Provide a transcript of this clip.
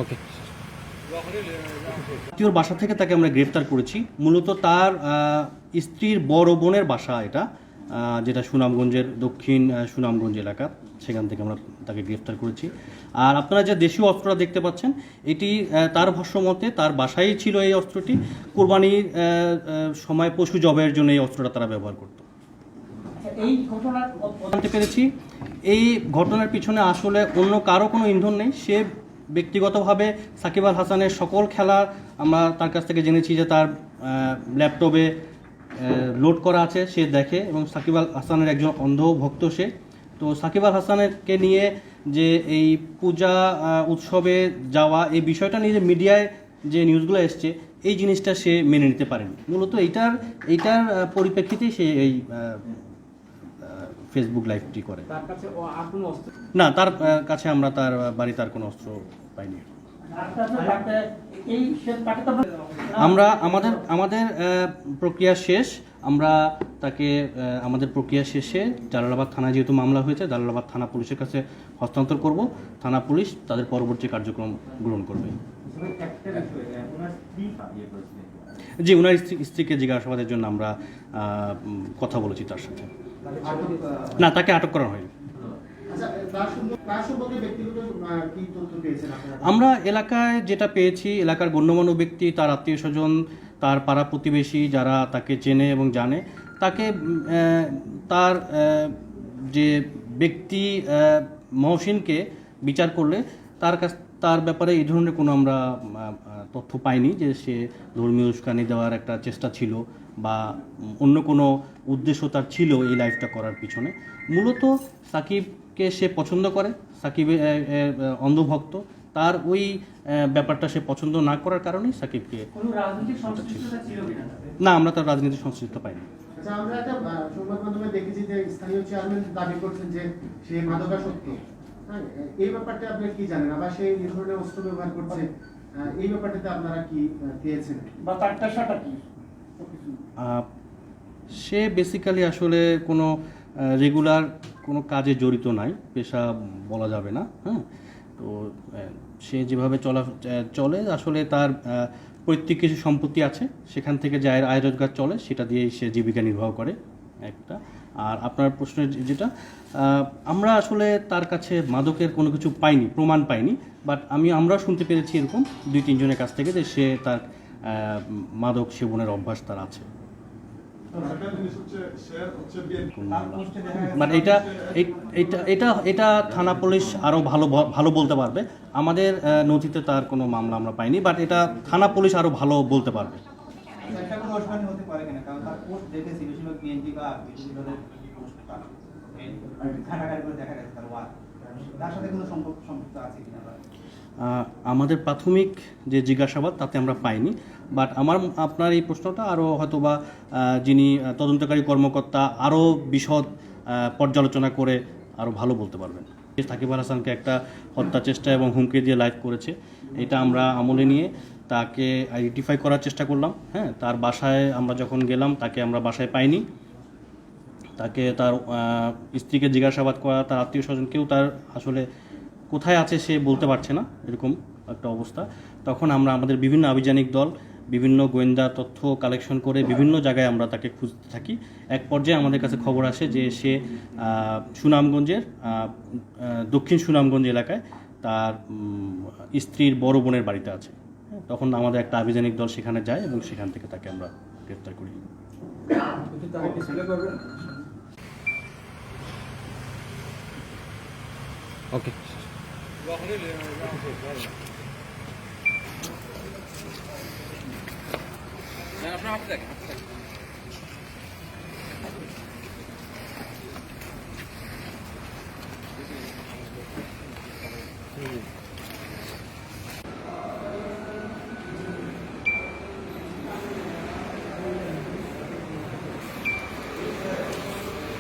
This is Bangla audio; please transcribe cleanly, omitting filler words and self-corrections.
ওকে। আত্মীয়র বাসা থেকে তাকে আমরা গ্রেফতার করেছি। মূলত তার স্ত্রীর বড় বোনের বাসা এটা, যেটা সুনামগঞ্জের দক্ষিণ সুনামগঞ্জ এলাকা, সেখান থেকে আমরা তাকে গ্রেফতার করেছি। আর আপনারা যে দেশীয় অস্ত্রটা দেখতে পাচ্ছেন, এটি তার ভাষ্যমতে তার বাসায় ছিল এই অস্ত্রটি। কোরবানির সময় পশু জবাইয়ের জন্য এই অস্ত্রটা তারা ব্যবহার করত। এই ঘটনার জানতে পেরেছি এই ঘটনার পিছনে আসলে অন্য কারো কোনো ইন্ধন নেই। সে ব্যক্তিগতভাবে সাকিব আল হাসানের সকল খেলা আমরা তার কাছ থেকে জেনেছি যে তার ল্যাপটপে লোড করা আছে, সে দেখে, এবং সাকিব আল হাসানের একজন অন্ধ ভক্ত সে। তো সাকিব আল হাসানকে নিয়ে যে এই পূজা উৎসবে যাওয়া, এই বিষয়টা নিয়ে যে মিডিয়ায় যে নিউজগুলো এসছে, এই জিনিসটা সে মেনে নিতে পারেনি। মূলত এইটার পরিপ্রেক্ষিতেই সে এই ফেসবুক লাইভটি করে। না, তার কাছে আমরা তার বাড়ি তার কোনো অস্ত্র পাইনি। আমরা আমাদের প্রক্রিয়া শেষ। আমরা তাকে আমাদের প্রক্রিয়া শেষে জালালাবাদ থানায় যেহেতু মামলা হয়েছে, জালালাবাদ থানা পুলিশের কাছে হস্তান্তর করব। থানা পুলিশ তাদের পরবর্তী কার্যক্রম গ্রহণ করবে। জি, ওনার স্ত্রীকে জিজ্ঞাসাবাদের জন্য আমরা কথা বলেছি তার সাথে। না, তাকে আটক করা হয়নি। আমরা এলাকায় যেটা পেয়েছি, এলাকার গণ্যমান্য ব্যক্তি, তার আত্মীয় স্বজন, তার পাড়া প্রতিবেশী যারা তাকে চেনে এবং জানে, তাকে তার যে ব্যক্তি মহসিনকে বিচার করলে তার ব্যাপারে এই ধরনের কোনো আমরা তথ্য পাইনি যে সে ধর্মীয় উস্কানি দেওয়ার একটা চেষ্টা ছিল বা অন্য কোনো উদ্দেশ্য তার ছিল এই লাইফটা করার পিছনে। মূলত সাকিবকে সে পছন্দ করে, সাকিব অন্ধভক্ত, তার ওই ব্যাপারটা সে পছন্দ না করার কারণেই সাকিবকে। না, আমরা তার রাজনীতির সংশ্লিষ্ট পাইনি। আচ্ছা, আমরা একটা সংবাদ মাধ্যমে দেখেছি যে স্থানীয় চেয়ারম্যান দাবি করছেন যে সে মাদকাসক্ত। হ্যাঁ, এই ব্যাপারটা আপনি কি জানেন? আবার সে এই ধরনের অস্ত্র ব্যবহার করছে, এই ব্যাপারটাতে আপনারা কি পেয়েছেন বা তার পেশাটা কি? সে বেসিক্যালি আসলে কোনো রেগুলার কোনো কাজে জড়িত নাই, পেশা বলা যাবে না। হ্যাঁ, তো সে যেভাবে চলে আসলে তার পৈতৃক কিছু সম্পত্তি আছে, সেখান থেকে যে আয় রোজগার চলে সেটা দিয়েই সে জীবিকা নির্বাহ করে একটা। আর আপনার প্রশ্নের যেটা, আমরা আসলে তার কাছে মাদকের কোনো কিছু পাইনি, প্রমাণ পাইনি, বাট আমরা শুনতে পেরেছি এরকম 2-3 জনের কাছ থেকে যে সে তার মাদক সেবনের অভ্যাস তার আছে। মানে এটা থানা পুলিশ আরও ভালো বলতে পারবে। আমাদের নথিতে তার কোনো মামলা আমরা পাইনি, বাট এটা থানা পুলিশ আরও ভালো বলতে পারবে। আমাদের প্রাথমিক যে জিজ্ঞাসাবাদ তাতে আমরা পাইনি, বাট আপনার এই প্রশ্নটা আরও হয়তোবা যিনি তদন্তকারী কর্মকর্তা আরও বিশদ পর্যালোচনা করে আরও ভালো বলতে পারবেন। সাকিব আল হাসানকে একটা হত্যা চেষ্টা এবং হুমকি দিয়ে লাইভ করেছে, এটা আমরা আমলে নিয়ে তাকে আইডেন্টিফাই করার চেষ্টা করলাম। হ্যাঁ, তার বাসায় আমরা যখন গেলাম তাকে আমরা বাসায় পাইনি। তাকে তার স্ত্রীকে জিজ্ঞাসাবাদ করা, তার আত্মীয় স্বজন কেউ তার আসলে কোথায় আছে সে বলতে পারছে না, এরকম একটা অবস্থা। তখন আমরা আমাদের বিভিন্ন আভিযানিক দল, বিভিন্ন গোয়েন্দা তথ্য কালেকশন করে বিভিন্ন জায়গায় আমরা তাকে খুঁজতে থাকি। এক পর্যায়ে আমাদের কাছে খবর আসে যে সে সুনামগঞ্জের দক্ষিণ সুনামগঞ্জ এলাকায় তার স্ত্রীর বড় বোনের বাড়িতে আছে। তখন আমাদের একটা আভিযানিক দল সেখানে যায় এবং সেখান থেকে তাকে আমরা গ্রেফতার করি। ওকে। আপনার হাতে দেখেন।